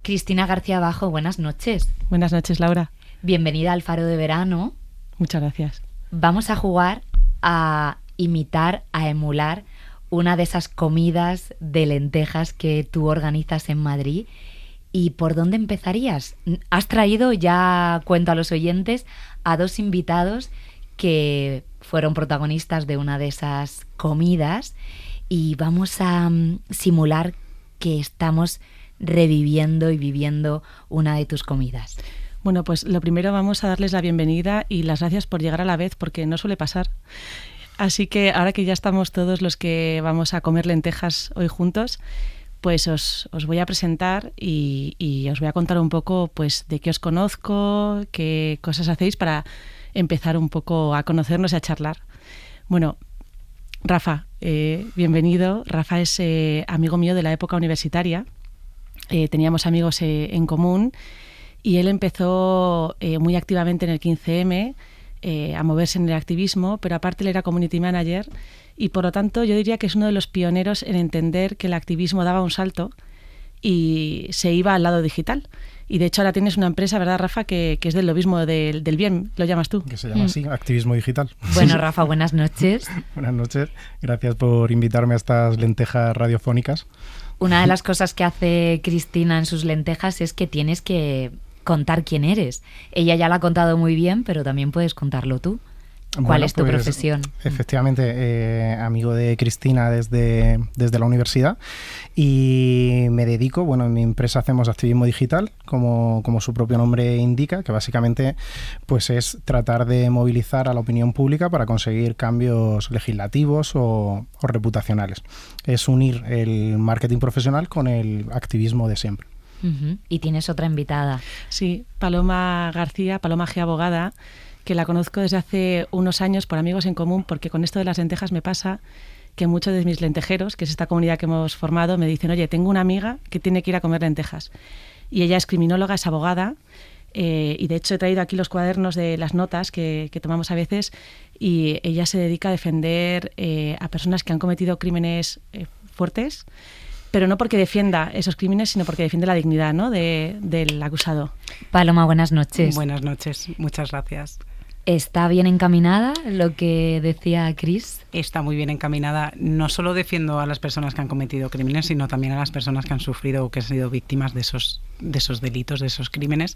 Cristina García Bajo, buenas noches. Buenas noches, Laura. Bienvenida al Faro de Verano. Muchas gracias. Vamos a jugar a imitar, a emular una de esas comidas de lentejas que tú organizas en Madrid. ¿Y por dónde empezarías? Has traído, ya cuento a los oyentes, a dos invitados que fueron protagonistas de una de esas comidas y vamos a simular que estamos reviviendo y viviendo una de tus comidas. Bueno, pues lo primero vamos a darles la bienvenida y las gracias por llegar a la vez, porque no suele pasar. Así que ahora que ya estamos todos los que vamos a comer lentejas hoy juntos, pues os voy a presentar y os voy a contar un poco pues de qué os conozco, qué cosas hacéis para empezar un poco a conocernos y a charlar. Bueno, Rafa, bienvenido. Rafa es amigo mío de la época universitaria. Teníamos amigos en común y él empezó muy activamente en el 15M a moverse en el activismo, pero aparte él era community manager y por lo tanto yo diría que es uno de los pioneros en entender que el activismo daba un salto y se iba al lado digital. Y de hecho ahora tienes una empresa, ¿verdad, Rafa? Que es del lobismo del bien, lo llamas tú. Que se llama así, Activismo Digital. Bueno, Rafa, buenas noches. Buenas noches. Gracias por invitarme a estas lentejas radiofónicas. Una de las cosas que hace Cristina en sus lentejas es que tienes que contar quién eres. Ella ya lo ha contado muy bien, pero también puedes contarlo tú. ¿Cuál es tu profesión? Efectivamente, amigo de Cristina desde la universidad y me dedico, bueno, en mi empresa hacemos activismo digital, como su propio nombre indica, que básicamente pues es tratar de movilizar a la opinión pública para conseguir cambios legislativos o reputacionales. Es unir el marketing profesional con el activismo de siempre. Uh-huh. Y tienes otra invitada. Sí, Paloma García, Paloma G. Abogada, que la conozco desde hace unos años por amigos en común, porque con esto de las lentejas me pasa que muchos de mis lentejeros, que es esta comunidad que hemos formado, me dicen, oye, tengo una amiga que tiene que ir a comer lentejas. Y ella es criminóloga, es abogada, y de hecho he traído aquí los cuadernos de las notas que tomamos a veces, y ella se dedica a defender a personas que han cometido crímenes fuertes, pero no porque defienda esos crímenes, sino porque defiende la dignidad, ¿no?, del acusado. Paloma, buenas noches. Buenas noches, muchas gracias. ¿Está bien encaminada lo que decía Cris? Está muy bien encaminada. No solo defiendo a las personas que han cometido crímenes, sino también a las personas que han sufrido o que han sido víctimas de esos delitos, de esos crímenes.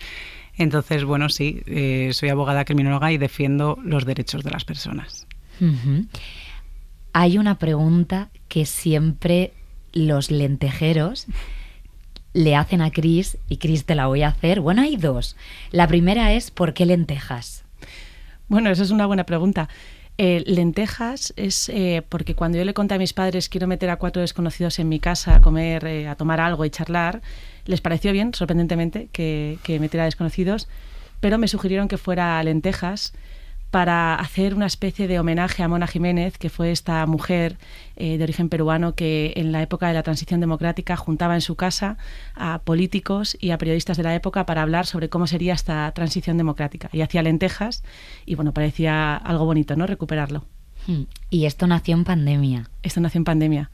Entonces, bueno, sí, soy abogada criminóloga y defiendo los derechos de las personas. Uh-huh. Hay una pregunta que siempre los lentejeros le hacen a Cris, y Cris, te la voy a hacer. Bueno, hay dos. La primera es, ¿por qué lentejas? Bueno, esa es una buena pregunta. Lentejas es porque cuando yo le conté a mis padres quiero meter a 4 desconocidos en mi casa a comer, a tomar algo y charlar, les pareció bien, sorprendentemente, que metiera desconocidos, pero me sugirieron que fuera lentejas para hacer una especie de homenaje a Mona Jiménez, que fue esta mujer de origen peruano que en la época de la transición democrática juntaba en su casa a políticos y a periodistas de la época para hablar sobre cómo sería esta transición democrática. Y hacía lentejas y bueno, parecía algo bonito, ¿no?, recuperarlo. Y esto nació en pandemia. Esto nació en pandemia.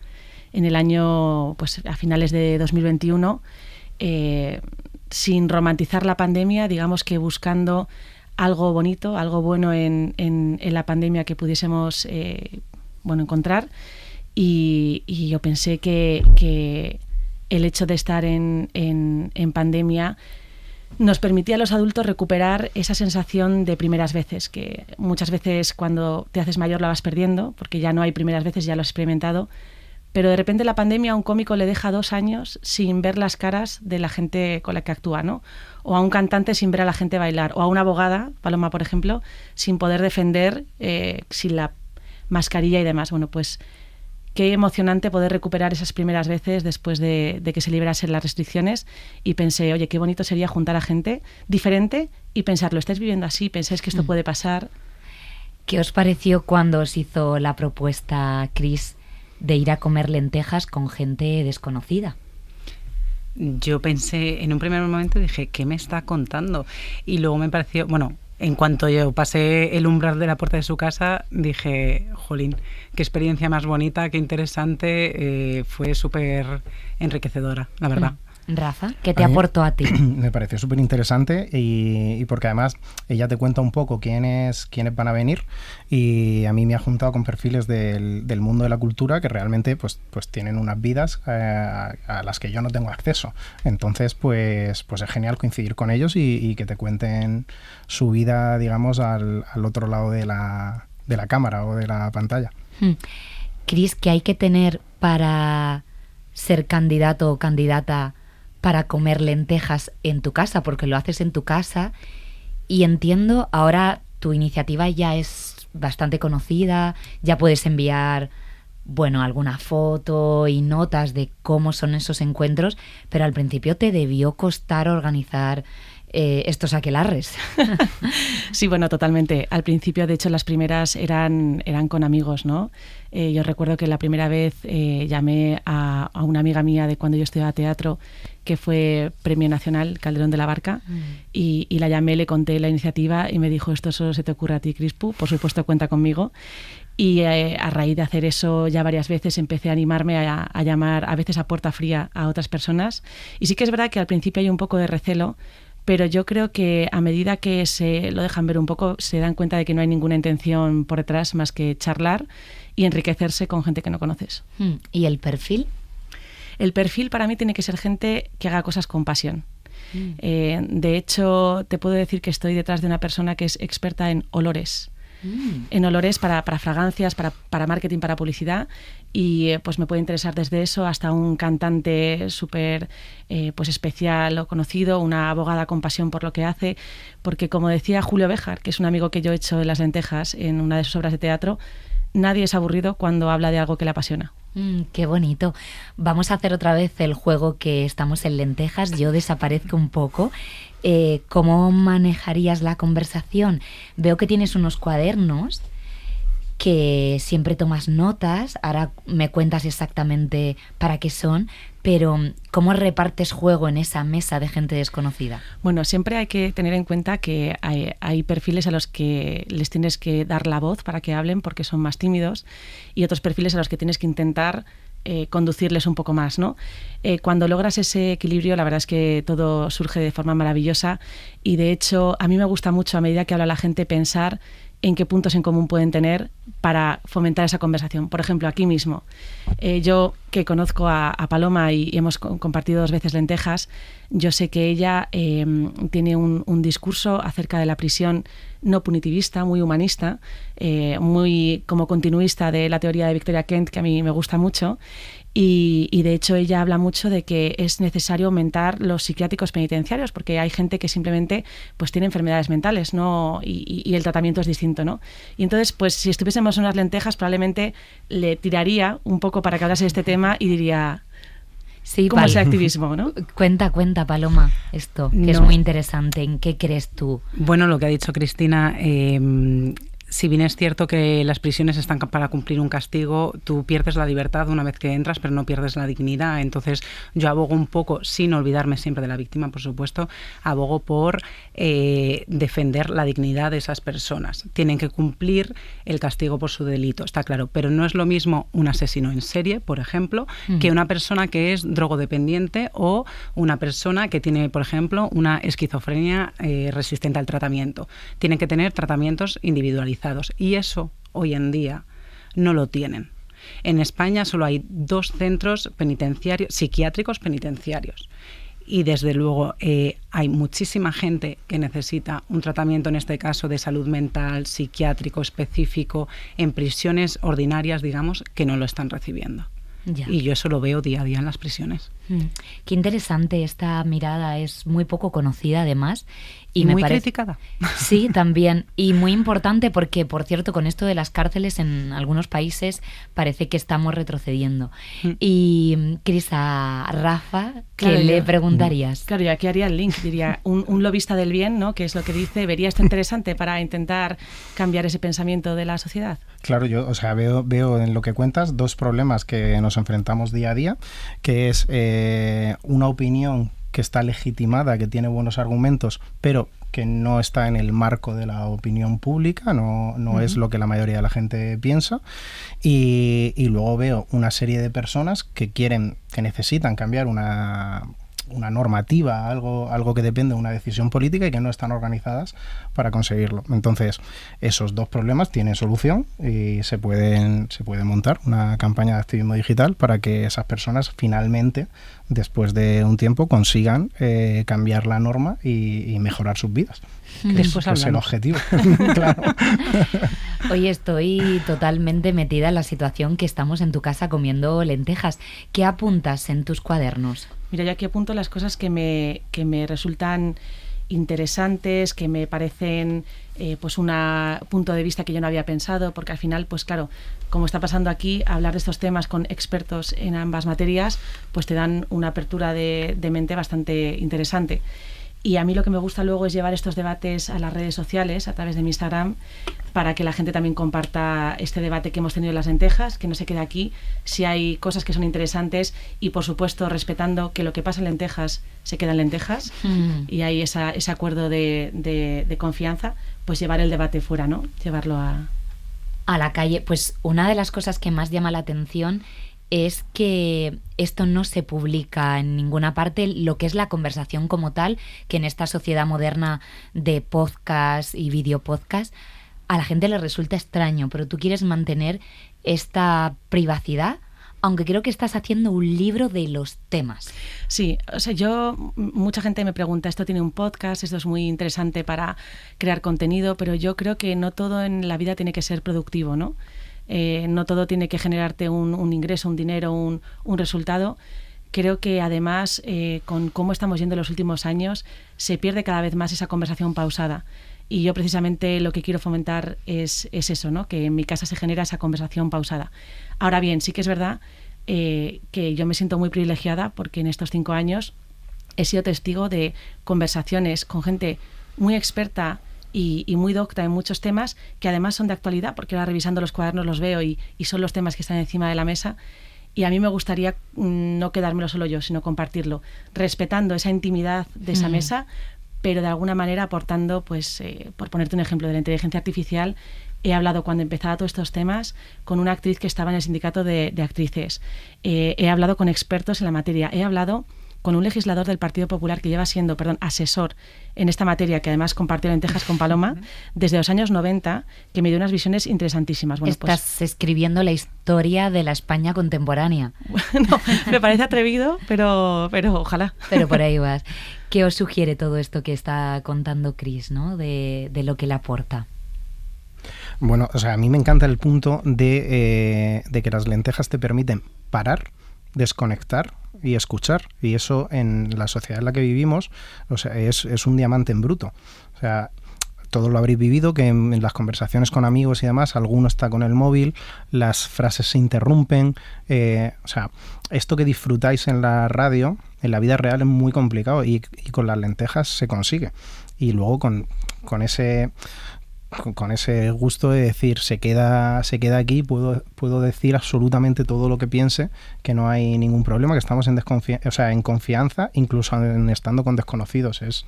En el año, pues a finales de 2021, sin romantizar la pandemia, digamos que buscando algo bonito, algo bueno en la pandemia que pudiésemos encontrar y yo pensé que el hecho de estar en pandemia nos permitía a los adultos recuperar esa sensación de primeras veces, que muchas veces cuando te haces mayor la vas perdiendo, porque ya no hay primeras veces, ya lo has experimentado, pero de repente la pandemia a un cómico le deja 2 años sin ver las caras de la gente con la que actúa, ¿no? O a un cantante sin ver a la gente bailar, o a una abogada, Paloma, por ejemplo, sin poder defender, sin la mascarilla y demás. Bueno, pues qué emocionante poder recuperar esas primeras veces después de que se liberasen las restricciones, y pensé, oye, qué bonito sería juntar a gente diferente y pensar, ¿lo estáis viviendo así? ¿Pensáis que esto puede pasar? ¿Qué os pareció cuando os hizo la propuesta, Cris, de ir a comer lentejas con gente desconocida? Yo pensé, en un primer momento dije, ¿qué me está contando? Y luego me pareció, bueno, en cuanto yo pasé el umbral de la puerta de su casa, dije, jolín, qué experiencia más bonita, qué interesante, fue súper enriquecedora, la verdad. Rafa, ¿qué te aportó a ti? Me pareció súper interesante y porque además ella te cuenta un poco quiénes van a venir, y a mí me ha juntado con perfiles del mundo de la cultura que realmente pues tienen unas vidas a las que yo no tengo acceso. Entonces pues es genial coincidir con ellos y que te cuenten su vida, digamos, al otro lado de la cámara o de la pantalla. Cris, ¿qué hay que tener para ser candidato o candidata para comer lentejas en tu casa? Porque lo haces en tu casa y entiendo, ahora tu iniciativa ya es bastante conocida, ya puedes enviar, bueno, alguna foto y notas de cómo son esos encuentros, pero al principio te debió costar organizar estos aquelarres. Sí, bueno, totalmente. Al principio, de hecho, las primeras eran con amigos, ¿no? Yo recuerdo que la primera vez llamé a una amiga mía de cuando yo estudiaba teatro, que fue Premio Nacional Calderón de la Barca, y la llamé, le conté la iniciativa y me dijo: esto solo se te ocurre a ti, Crispu, por supuesto cuenta conmigo. Y a raíz de hacer eso ya varias veces empecé a animarme a llamar a veces a puerta fría a otras personas, y sí que es verdad que al principio hay un poco de recelo, pero yo creo que a medida que se lo dejan ver un poco, se dan cuenta de que no hay ninguna intención por detrás más que charlar y enriquecerse con gente que no conoces. ¿Y el perfil? El perfil para mí tiene que ser gente que haga cosas con pasión. De hecho, te puedo decir que estoy detrás de una persona que es experta en olores. En olores para fragancias, para marketing, para publicidad, y pues me puede interesar desde eso hasta un cantante súper pues especial o conocido, una abogada con pasión por lo que hace, porque como decía Julio Béjar, que es un amigo que yo he hecho en Las Lentejas en una de sus obras de teatro, nadie es aburrido cuando habla de algo que le apasiona. Qué bonito. Vamos a hacer otra vez el juego que estamos en lentejas. Yo desaparezco un poco. ¿Cómo manejarías la conversación? Veo que tienes unos cuadernos que siempre tomas notas. Ahora me cuentas exactamente para qué son, pero ¿cómo repartes juego en esa mesa de gente desconocida? Bueno, siempre hay que tener en cuenta que hay perfiles a los que les tienes que dar la voz para que hablen porque son más tímidos, y otros perfiles a los que tienes que intentar conducirles un poco más, ¿no? Cuando logras ese equilibrio, la verdad es que todo surge de forma maravillosa, y de hecho a mí me gusta mucho, a medida que habla la gente, pensar en qué puntos en común pueden tener para fomentar esa conversación. Por ejemplo, aquí mismo, yo que conozco a Paloma y hemos compartido 2 veces lentejas, yo sé que ella tiene un discurso acerca de la prisión no punitivista, muy humanista, muy como continuista de la teoría de Victoria Kent, que a mí me gusta mucho. Y de hecho ella habla mucho de que es necesario aumentar los psiquiátricos penitenciarios porque hay gente que simplemente pues tiene enfermedades mentales, ¿no? Y el tratamiento es distinto, ¿no? Y entonces, pues si estuviésemos en unas lentejas, probablemente le tiraría un poco para que hablase de este tema y diría: sí, ¿cómo es el activismo, no? Cuenta, Paloma, esto, que es muy interesante. ¿En qué crees tú? Bueno, lo que ha dicho Cristina, si bien es cierto que las prisiones están para cumplir un castigo, tú pierdes la libertad una vez que entras, pero no pierdes la dignidad. Entonces yo abogo un poco, sin olvidarme siempre de la víctima, por supuesto, abogo por defender la dignidad de esas personas. Tienen que cumplir el castigo por su delito, está claro, pero no es lo mismo un asesino en serie, por ejemplo, que una persona que es drogodependiente o una persona que tiene, por ejemplo, una esquizofrenia resistente al tratamiento. Tienen que tener tratamientos individualizados. Y eso hoy en día no lo tienen. En España solo hay 2 centros penitenciarios, psiquiátricos penitenciarios. Y desde luego hay muchísima gente que necesita un tratamiento, en este caso de salud mental, psiquiátrico específico, en prisiones ordinarias, digamos, que no lo están recibiendo. Ya. Y yo eso lo veo día a día en las prisiones. Qué interesante esta mirada, es muy poco conocida además. Y muy criticada. Sí, también. Y muy importante porque, por cierto, con esto de las cárceles en algunos países parece que estamos retrocediendo. Y, Cris, a Rafa, ¿qué le preguntarías? Claro, yo aquí haría el link, diría, un lobista del bien, ¿no? Que es lo que dice, vería esto interesante para intentar cambiar ese pensamiento de la sociedad. Claro, yo veo en lo que cuentas 2 problemas que nos enfrentamos día a día, que es una opinión que está legitimada, que tiene buenos argumentos, pero que no está en el marco de la opinión pública, no es lo que la mayoría de la gente piensa, y luego veo una serie de personas que necesitan cambiar una una normativa, algo que depende de una decisión política y que no están organizadas para conseguirlo. Entonces, esos dos problemas tienen solución y se puede montar una campaña de activismo digital para que esas personas finalmente, después de un tiempo, consigan cambiar la norma y mejorar sus vidas. Que es el objetivo. Claro. Oye, estoy totalmente metida en la situación que estamos en tu casa comiendo lentejas. ¿Qué apuntas en tus cuadernos? Mira, yo aquí apunto las cosas que me resultan interesantes, que me parecen pues un punto de vista que yo no había pensado, porque al final, pues claro, como está pasando aquí, hablar de estos temas con expertos en ambas materias, pues te dan una apertura de mente bastante interesante. Y a mí lo que me gusta luego es llevar estos debates a las redes sociales, a través de mi Instagram, para que la gente también comparta este debate que hemos tenido en las lentejas, que no se quede aquí, si hay cosas que son interesantes y, por supuesto, respetando que lo que pasa en lentejas se queda en lentejas y hay ese acuerdo de confianza, pues llevar el debate fuera, ¿no? Llevarlo a la calle. Pues una de las cosas que más llama la atención es que esto no se publica en ninguna parte, lo que es la conversación como tal, que en esta sociedad moderna de podcast y videopodcast a la gente le resulta extraño, pero tú quieres mantener esta privacidad, aunque creo que estás haciendo un libro de los temas. Sí, o sea, mucha gente me pregunta, esto tiene un podcast, esto es muy interesante para crear contenido, pero yo creo que no todo en la vida tiene que ser productivo, ¿no? No todo tiene que generarte un ingreso, un dinero, un resultado. Creo que además, con cómo estamos yendo en los últimos años, se pierde cada vez más esa conversación pausada. Y yo precisamente lo que quiero fomentar es eso, ¿no? Que en mi casa se genera esa conversación pausada. Ahora bien, sí que es verdad que yo me siento muy privilegiada porque en estos 5 años he sido testigo de conversaciones con gente muy experta y muy docta en muchos temas que además son de actualidad, porque ahora revisando los cuadernos los veo y son los temas que están encima de la mesa. Y a mí me gustaría no quedármelo solo yo, sino compartirlo, respetando esa intimidad de esa mesa, pero de alguna manera aportando, pues, por ponerte un ejemplo de la inteligencia artificial, he hablado cuando empezaba todos estos temas con una actriz que estaba en el sindicato de actrices. He hablado con expertos en la materia. He hablado con un legislador del Partido Popular que lleva siendo, asesor en esta materia, que además compartió lentejas con Paloma, desde los años 90, que me dio unas visiones interesantísimas. Bueno, estás escribiendo la historia de la España contemporánea. No, me parece atrevido, pero ojalá. Pero por ahí vas. ¿Qué os sugiere todo esto que está contando Cris, ¿no? de lo que le aporta? Bueno, o sea, a mí me encanta el punto de que las lentejas te permiten parar, desconectar y escuchar, y eso en la sociedad en la que vivimos, o sea, es un diamante en bruto. O sea, todos lo habréis vivido, que en las conversaciones con amigos y demás, alguno está con el móvil, las frases se interrumpen, o sea, esto que disfrutáis en la radio, en la vida real es muy complicado y con las lentejas se consigue. Y luego con ese gusto de decir, se queda aquí, puedo decir absolutamente todo lo que piense, que no hay ningún problema, que estamos en confianza, incluso estando con desconocidos. Es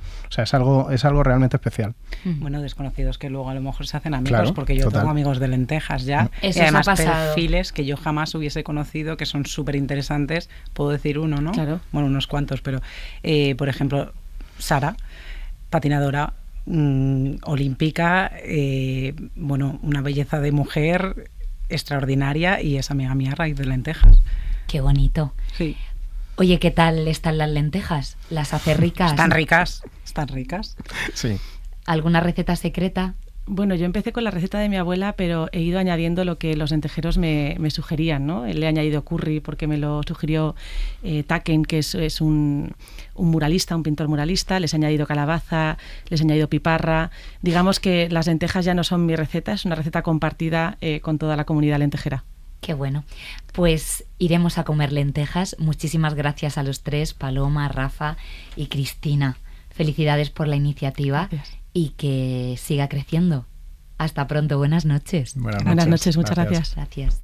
algo realmente especial. Bueno, desconocidos que luego a lo mejor se hacen amigos, claro, porque yo total. Tengo amigos de lentejas ya, eso y además ha pasado. perfiles que yo jamás hubiese conocido, que son súper interesantes. Puedo decir uno, ¿no? Claro. Bueno, unos cuantos, pero por ejemplo, Sara, patinadora olímpica, una belleza de mujer extraordinaria, y es amiga mía a raíz de lentejas. Qué bonito. Sí. Oye, ¿qué tal están las lentejas? ¿Las hace ricas? Están ricas. Sí. ¿Alguna receta secreta? Bueno, yo empecé con la receta de mi abuela, pero he ido añadiendo lo que los lentejeros me sugerían, ¿no? Le he añadido curry porque me lo sugirió Taken, que es un muralista, un pintor muralista. Les he añadido calabaza, les he añadido piparra. Digamos que las lentejas ya no son mi receta, es una receta compartida con toda la comunidad lentejera. Qué bueno. Pues iremos a comer lentejas. Muchísimas gracias a los tres, Paloma, Rafa y Cristina. Felicidades por la iniciativa. Gracias. Y que siga creciendo. Hasta pronto. Buenas noches. Buenas noches, muchas gracias. Gracias.